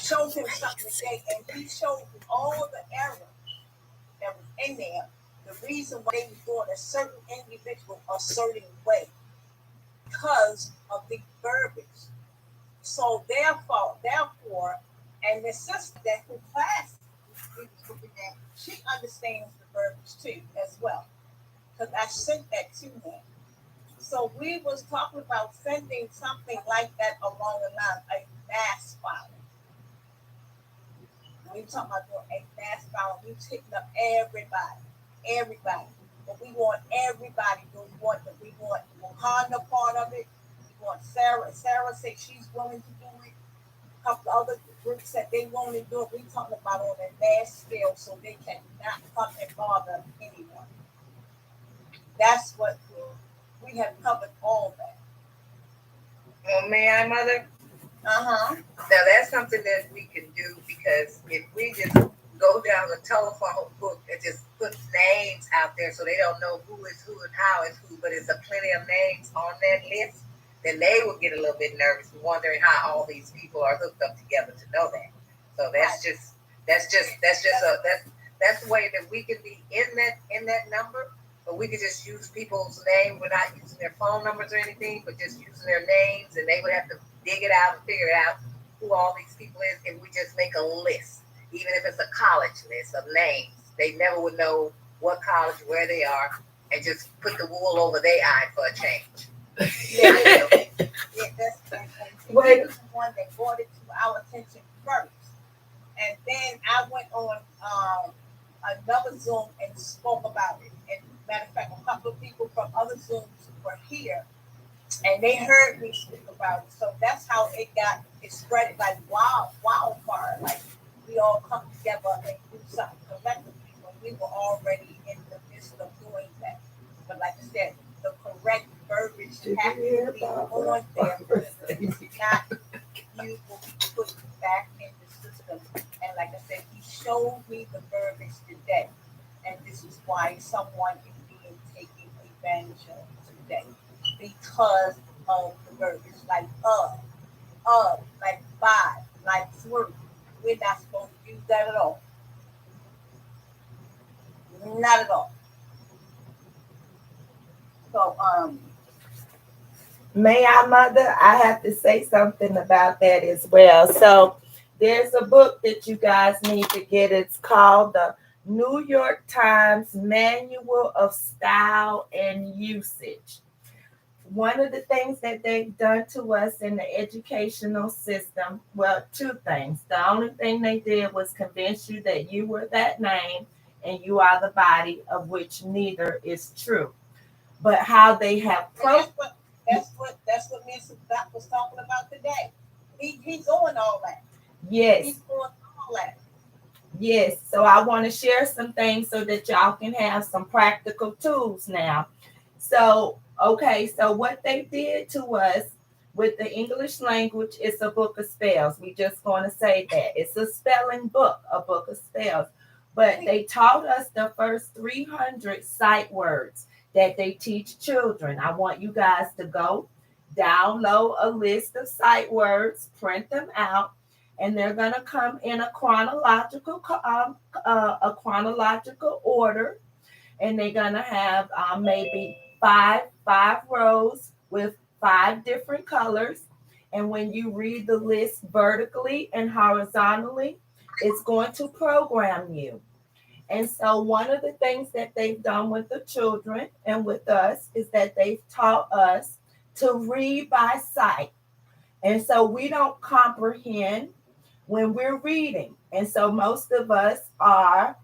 showed him something today, and he showed me all the error that was in there. The reason why they were doing a certain individual a certain way because of the verbiage. So therefore, and the sister that who class we was looking at, she understands the verbiage too as well. Because I sent that to him. So we was talking about sending something like that along the line, a mass file. We talking about doing a mass file. We taking up everybody. But we want everybody. We want Wakanda part of it. We want Sarah. Sarah said she's willing to do it. A couple other groups said they want to do it. We talking about on a mass scale so they cannot come and bother anyone. That's what we have covered all that. Well, may I, Mother? Uh-huh. Now that's something that we can do because if we just go down the telephone book and just put names out there so they don't know who is who and how is who, but it's a plenty of names on that list, then they will get a little bit nervous, wondering how all these people are hooked up together to know that. So that's the way that we can be in that number. But we could just use people's name. We're not using their phone numbers or anything, but just using their names, and they would have to dig it out and figure out who all these people is, and we just make a list, even if it's a college list of names. They never would know what college, where they are, and just put the wool over their eye for a change. Yeah, that's he was the one that brought it to our attention first. And then I went on another Zoom and spoke about it. And matter of fact, a couple of people from other Zooms were here and they heard me speak about it. So that's how it spread like wildfire. Like we all come together and do something collectively when we were already in the midst of doing that. But like I said, the correct verbiage has to be on there because it's not you will be put back in the system. And like I said, he showed me the verbiage today. And this is why someone is being taken advantage of today because of the verbiage, like like by, like through. We're not supposed to use that at all. Not at all. So May I, Mother? I have to say something about that as well. So there's a book that you guys need to get. It's called the New York Times Manual of Style and Usage. One of the things that they've done to us in the educational system, well, two things. The only thing they did was convince you that you were that name and you are the body, of which neither is true. But how they have that's what Mr. Doc was talking about today. He's doing all that. Yes. He's doing all that. Yes. So I want to share some things so that y'all can have some practical tools now. So, okay, so what they did to us with the English language is a book of spells. We just going to say that. It's a spelling book, a book of spells. But they taught us the first 300 sight words that they teach children. I want you guys to go download a list of sight words, print them out, and they're going to come in a chronological order, and they're going to have maybe five rows with five different colors. And when you read the list vertically and horizontally, it's going to program you. And so, one of the things that they've done with the children and with us is that they've taught us to read by sight. And so, we don't comprehend when we're reading. And so, most of us are,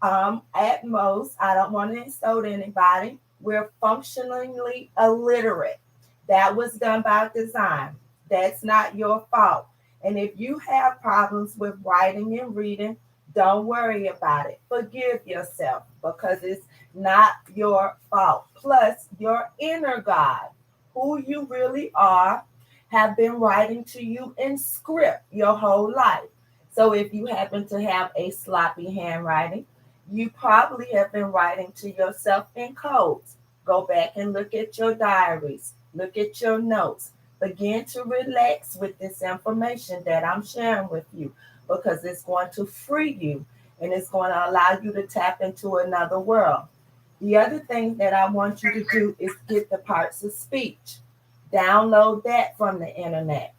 at most, I don't want to insult anybody, we're functionally illiterate. That was done by design. That's not your fault. And if you have problems with writing and reading, don't worry about it. Forgive yourself because it's not your fault. Plus, your inner God, who you really are, have been writing to you in script your whole life. So if you happen to have a sloppy handwriting, you probably have been writing to yourself in codes. Go back and look at your diaries, look at your notes. begin to relax with this information that I'm sharing with you because it's going to free you and it's going to allow you to tap into another world. The other thing that I want you to do is get the parts of speech. Download that from the internet.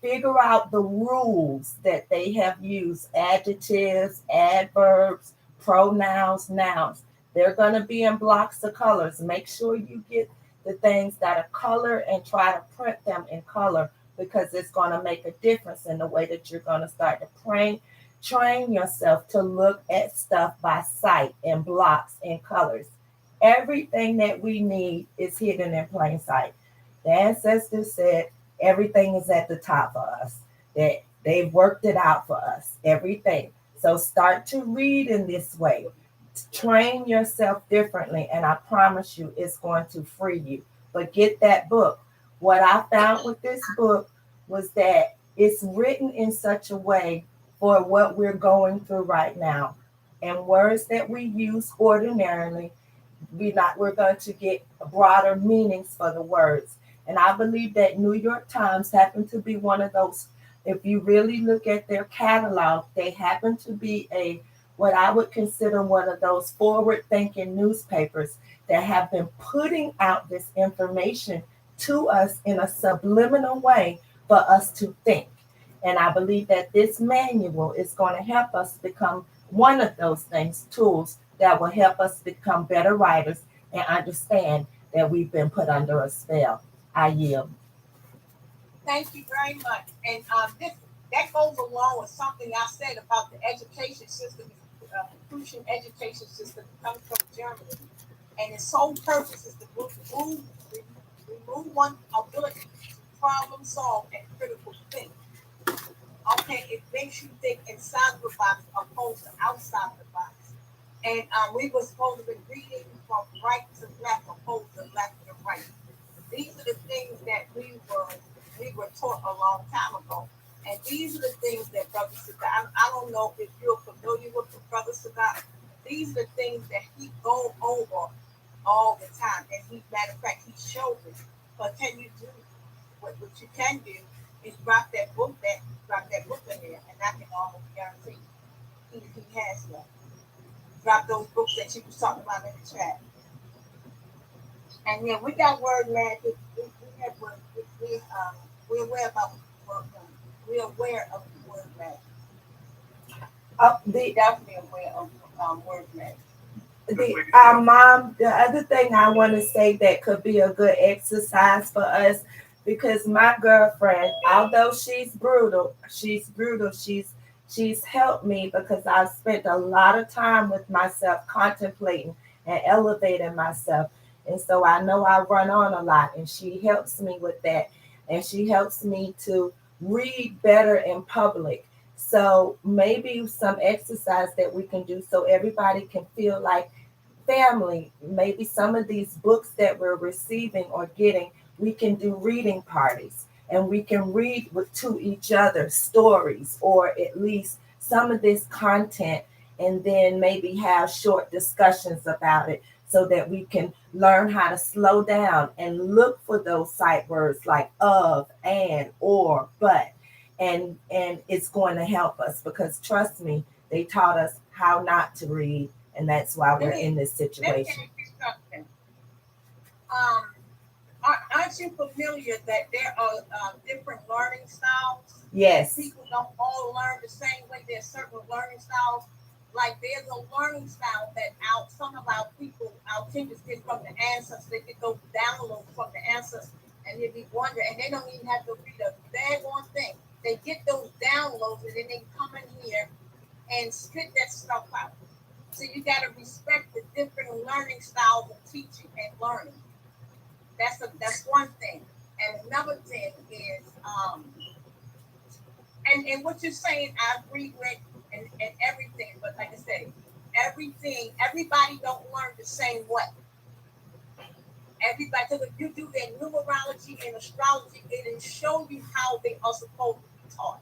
Figure out the rules that they have used, adjectives, adverbs, pronouns, nouns. They're going to be in blocks of colors. Make sure you get the things that are color and try to print them in color because it's going to make a difference in the way that you're going to start to train yourself to look at stuff by sight in blocks and colors. Everything that we need is hidden in plain sight. The ancestors said everything is at the top for us. That they've worked it out for us. Everything. So start to read in this way. Train yourself differently, and I promise you it's going to free you. But get that book. What I found with this book was that it's written in such a way for what we're going through right now. And words that we use ordinarily, we're going to get broader meanings for the words. And I believe that New York Times happened to be one of those. If you really look at their catalog, they happen to be a what I would consider one of those forward-thinking newspapers that have been putting out this information to us in a subliminal way for us to think. And I believe that this manual is going to help us become one of those things, tools that will help us become better writers and understand that we've been put under a spell. I yield. Thank you very much. And this that goes along with something I said about the education system, Confucian education system that comes from Germany. And its sole purpose is to remove one's ability to problem solve and critical think. Okay, it makes you think inside the box opposed to outside the box. And we were supposed to be reading from right to left opposed to left to right. These are the things that we were taught a long time ago. And these are the things that Brother Sadat, I don't know if you're familiar with the Brother Sadat. These are the things that he goes over all the time. And matter of fact, he shows it. But can you do what you can do is drop that book in there, and I can almost guarantee he has one. Drop those books that you was talking about in the chat. And yeah, we got word magic. We have word. We're aware about word magic. We're aware of word magic. The Definitely aware of word magic. Mom, the other thing I want to say that could be a good exercise for us, because my girlfriend, although she's helped me because I've spent a lot of time with myself contemplating and elevating myself. And so I know I run on a lot, and she helps me with that. And she helps me to read better in public. So maybe some exercise that we can do so everybody can feel like family. Maybe some of these books that we're receiving or getting, we can do reading parties and we can read to each other stories or at least some of this content, and then maybe have short discussions about it so that we can learn how to slow down and look for those sight words like of, and, or, but. And it's going to help us because trust me, they taught us how not to read, and that's why we're in this situation. Aren't you familiar that there are different learning styles? Yes. People don't all learn the same way. There's certain learning styles. Like there's a learning style that some of our people, our teachers get from the ancestors. They get those downloads from the ancestors, and they be wondering, and they don't even have to read a bad one thing. They get those downloads, and then they come in here and spit that stuff out. So you got to respect the different learning styles of teaching and learning. That's one thing. And another thing is, and what you're saying, I agree with and everything. But like I said, everybody don't learn the same way. Everybody, because if you do their numerology and astrology, it'll show you how they are supposed to be taught.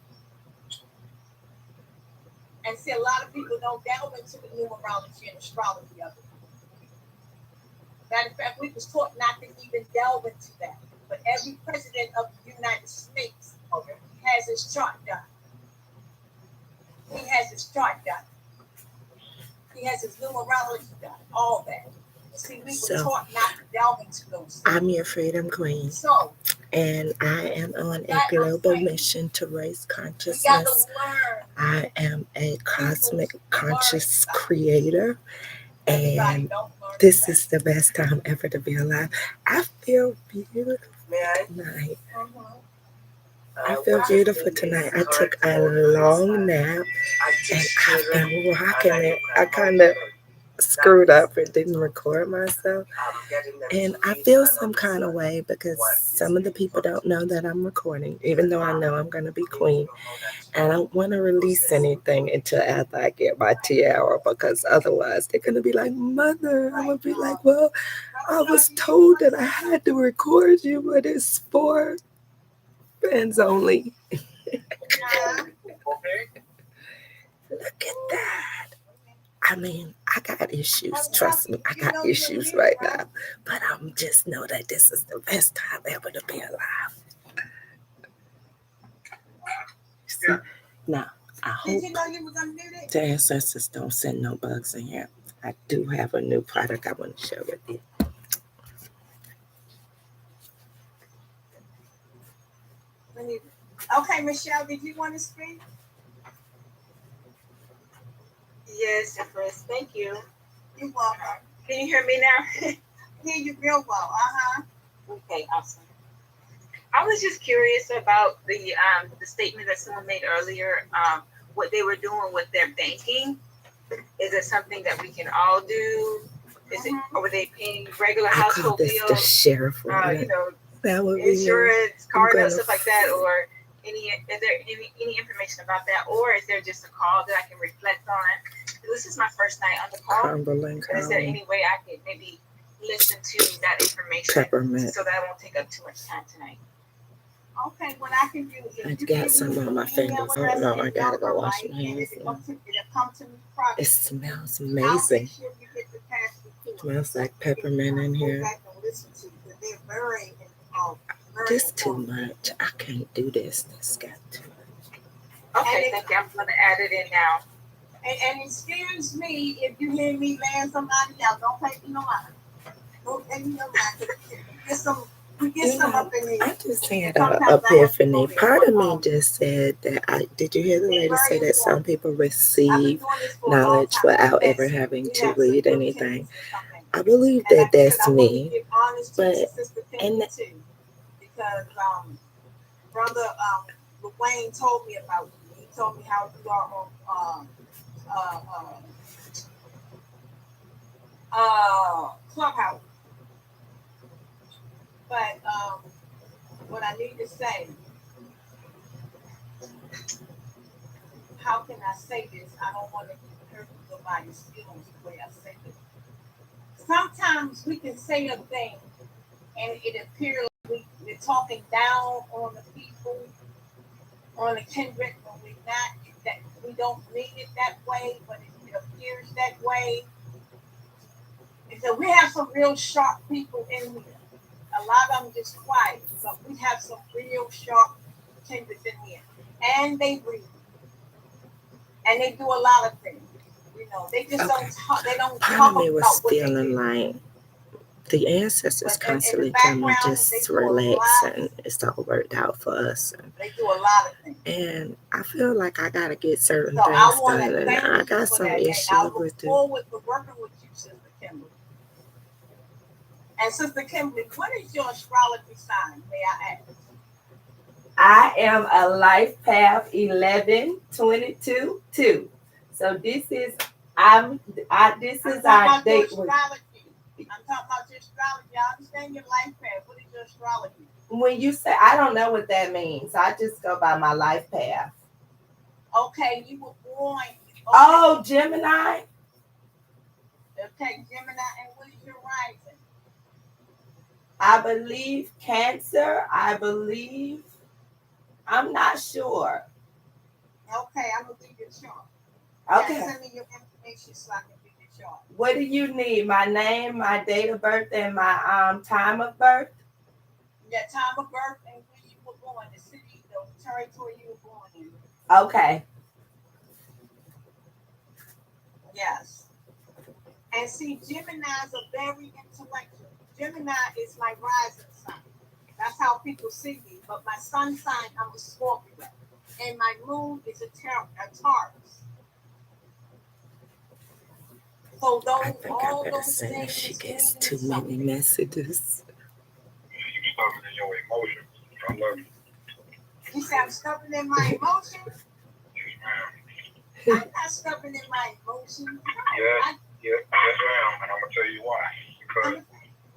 And see, a lot of people don't delve into the numerology and astrology of it. Matter of fact, we was taught not to even delve into that. but every president of the United States has his chart done. He has his chart done. He has his numerology done. All that. See, we were So, taught not to delve into those things. I'm your freedom queen, So and I am on a That I'm global saying. mission to raise we got to consciousness. learn. I am a cosmic conscious creator, Everybody and don't learn this that. is the best time ever to be alive. I feel beautiful May I? tonight. Mhm. I feel beautiful tonight. I took a long nap and I've been rocking it. I kind of screwed up and didn't record myself. And I feel some kind of way because some of the people don't know that I'm recording, even though I know I'm going to be queen. And I don't want to release anything until after I get my tiara, because otherwise they're going to be like, Mother. I'm going to be like, well, I was told that I had to record you, but it's for fans only. Look at that. I mean, I got issues. Trust me, I got issues right now. But I'm just know that this is the best time ever to be alive. See? Now, I Did hope you know you were gonna do that? the ancestors don't send no bugs in here. I do have a new product I want to share with you. Okay, Michelle, did you want to speak? Yes, Empress. Thank you. You're welcome. Can you hear me now? Hear you real well. Okay, awesome. I was just curious about the statement that someone made earlier. What they were doing with their banking. Is it something that we can all do? Is it, or were they paying regular I call household this the bills? sheriff You one. know, That would be me. insurance, car gonna notes, stuff like that, or is there any information about that, or is there just a call that I can reflect on? This is my first night on the call. Cumberland Is there County. any way I could maybe listen to that information Peppermint. so that I won't take up too much time tonight? Okay, what I can do is I you got give some me on my your fingers. email Oh address no, and I gotta go number, wash right? my And hands it'll now. come to me privately. It smells I'll amazing. make sure you get the past report. Smells like peppermint in Go here. back and listen to, because they're very, very This too important. much. I can't do this. This got too much. Okay, thank you. I'm gonna add it in now. And excuse me if you hear me laying somebody else. Don't pay me no mind. Don't pay me no mind. We get some up in here. I just had Sometimes an I have to go epiphany. there. Part of me just said that did you hear the lady say that some people I've been receive doing this for a long knowledge time. without Yes, ever having we to have some read good anything? tendencies, something. I believe And I that figured that's I want to me. give honest But- to Sister Timmy and- too, because brother Wayne told me about you. He told me how you are on Clubhouse. But what I need to say, how can I say this? I don't want to hurt nobody's feelings the way I say it. Sometimes we can say a thing and it appears like we're talking down on the people, on the kindred, when we're not. That we don't mean it that way, but it appears that way. And so we have some real sharp people in here. A lot of them just quiet, but we have some real sharp kindreds in here, and they breathe, and they do a lot of things. You know, they just Okay. don't talk. They don't Part talk of me was about what they feeling do. like the ancestors But in the constantly tell me background, they just do a relax lot. and it's all worked out for us. They do a lot of things. And I feel like I gotta get certain So I things want done, to and thank I you got for some that, and I issues look with it. forward to working with you, Sister Kimberly. And Sister Kimberly, what is your astrology sign? May I ask? I am a life path 11-22-2. So this is this is our date. Astrology. I'm talking about your astrology. I understand your life path. What is your astrology? When you say, I don't know what that means. I just go by my life path. Okay, you were born. Okay. Oh, Gemini. Okay, Gemini, and what is your rising? I believe Cancer. I'm not sure. Okay, I'm gonna give you a chart. Okay. Yeah, send me your information so I can give you a chart. What do you need? My name, my date of birth, and my time of birth? Your time of birth and when you were born, the city, the territory you were born in. Okay. Yes. And see, Geminis are very intellectual. Gemini is my rising sign. That's how people see me. But my sun sign, I'm a Scorpio. And my moon is a Taurus. So I those, think I all better those send her. things She is gets meaning too many something. messages. You stubborn in your emotions. I love you. You say I'm stubborn in my emotions? Yes, ma'am. I'm not stubborn in my emotions. Yes, yes, ma'am. And I'm gonna tell you why. Because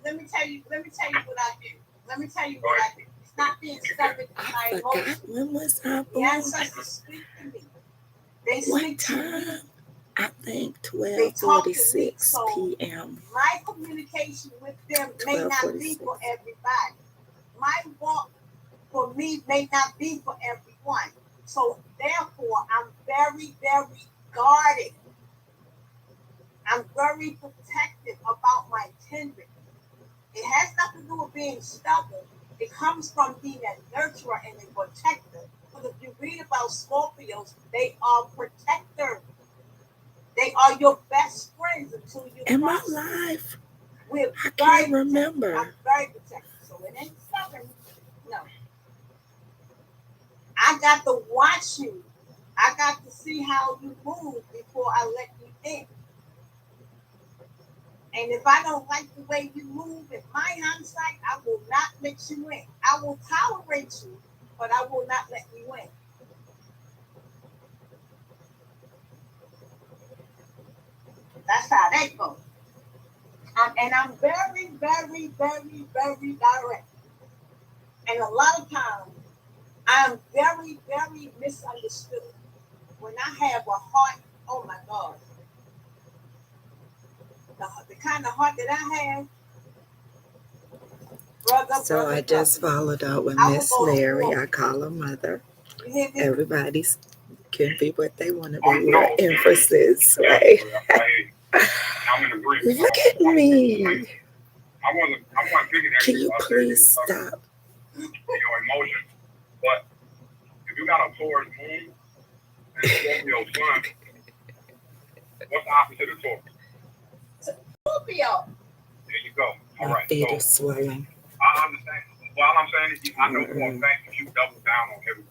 Let me tell you what I do. Let me tell you what I do. It's not being stubborn in I my forgot emotions. when was I The born. ancestors speak to me. They What speak to me. time? I think They talk to me. 12:46 So p.m. my communication with them may not be 12:46. for everybody. My walk for me may not be for everyone. So therefore, I'm very, very guarded. I'm very protective about my kindred. It has nothing to do with being stubborn. It comes from being a nurturer and a protector. Because if you read about Scorpios, they are protectors. They are your best friends until you Am I cross them. live? We're I very can't protective. remember. I'm very protective. So it ain't stubborn. No. I got to watch you. I got to see how you move before I let you in. And if I don't like the way you move in my hindsight, I will not let you in. I will tolerate you, but I will not let you in. That's how that goes. And I'm very, very, very, very direct. And a lot of times, I'm very, very misunderstood. When I have a heart, oh my God, the kind of heart that I have, So I just followed up with I will Miss go to Mary. war. I call her mother. You hear me? Everybody's can be what they want to Oh, be no. with emphasis, yeah, right? I'm in agreement. Look at me. I wasn't thinking that. Can you please stop? Your emotions. But if you got a Taurus moon and Scorpio sun, what's the opposite of Taurus? Scorpio. There you go. All My right. feet So are swelling. I understand. Well, all I'm saying is, I know for a fact that you double down on everything.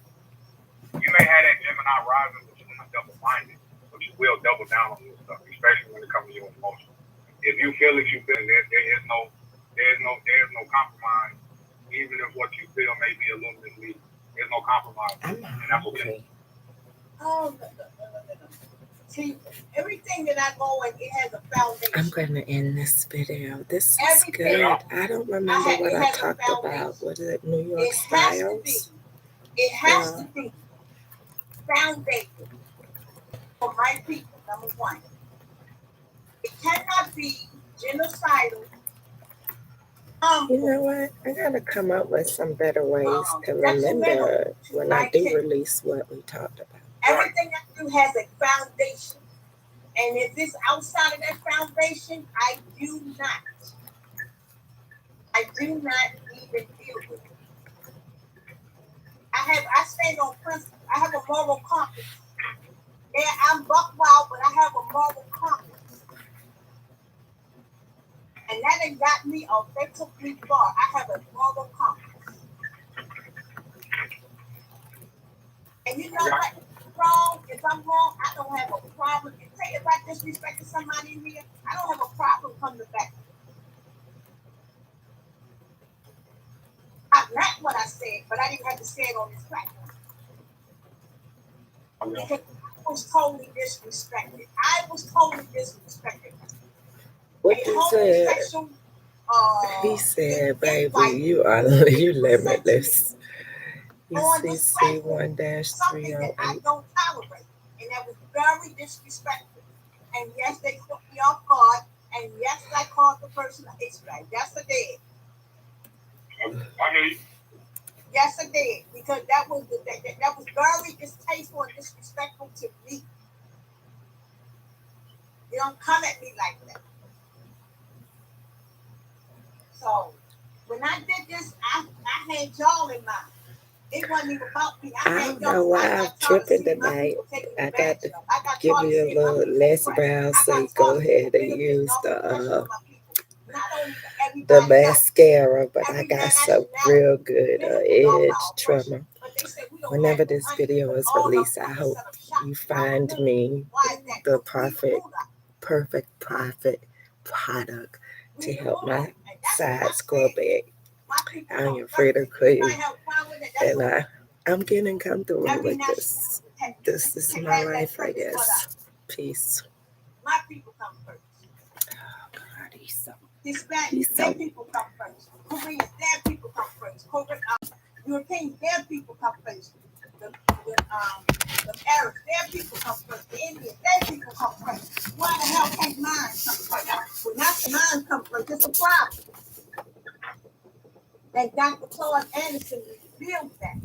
You may have that Gemini rising, but you're not double-minded. But you will double down on this stuff, especially when it comes to your emotions. If you feel it, you feel it. There's no compromise. Even if what you feel may be a little misleading, there's no compromise. I'm And that's okay. hungry. Oh, no. See, everything that I go in, it has a foundation. I'm going to end this video. This is Everything. good. I don't remember what I talked about. What is it, New York It has to be. Styles? It has to be foundation for my people, number one. It cannot be genocidal. You know what? I gotta come up with some better ways to remember when I do release what we talked about. Everything I do has a foundation. And if it's outside of that foundation, I do not even deal with it. I stand on principle. I have a moral compass. Yeah, I'm buck wild, but I have a moral compass. And that ain't got me off. They took me far. I have a moral compass. And you know what? If I'm wrong, I don't have a problem. Say if I disrespected somebody in here, I don't have a problem coming back. I meant what I said, but I didn't have to say it on this platform. Because I was totally disrespected. What he said? He said, baby, you limitless. UCC 1-308. Something that I don't tolerate. And that was very disrespectful. And yes, they took me off guard. And yes, I called the person an Israelite. Yes, I did. I hear you. Yes, I did. Because that was very distasteful and disrespectful to me. You don't come at me like that. So when I did this, I had y'all in mind. It wasn't even about me. I don't know why I'm tripping tonight. I got to give you a little less brown, so you go ahead and use the mascara, but I got some real good edge trimmer. Whenever this video is released, I hope you find me the perfect product to help my sides grow back. I am Frida Queen, and I'm getting comfortable with this. This is my life, I guess. Peace. My people come first. Oh God, he's so Hispanic, their people come first. Koreans, their people come first. Europeans, their people come first. The Arabs, their people come first. The Indians, their people come first. Why the hell can't mine come first? Well, not the mine come first. It's a problem. And Dr. Claude Anderson revealed that.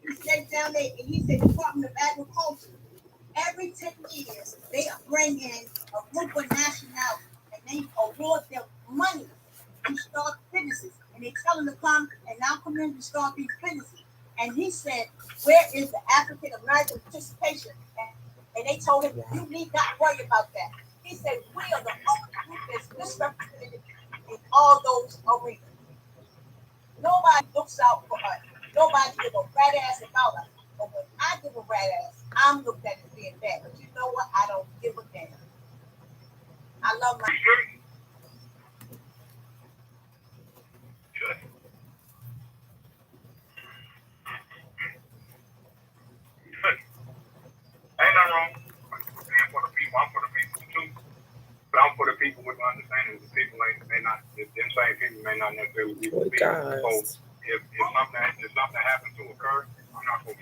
He said down there, and he said Department of Agriculture, every 10 years, they bring in a group of nationalities and they award them money to start businesses. And they tell them to come and now come in to start these businesses. And he said, where is the African American participation? And they told him, you need not worry about that. He said, we are the only group that's misrepresented in all those arenas. Nobody looks out for us. Nobody gives a rat ass about us. But when I give a rat ass, I'm looked at as being bad. But you know what? I don't give a damn. I love my. Good. Ain't nothing wrong. I'm for the people. I'm for the people too. But I'm for the people with the understanding that the people may not, them same people may not necessarily be the people. So if something happens to occur, I'm not going to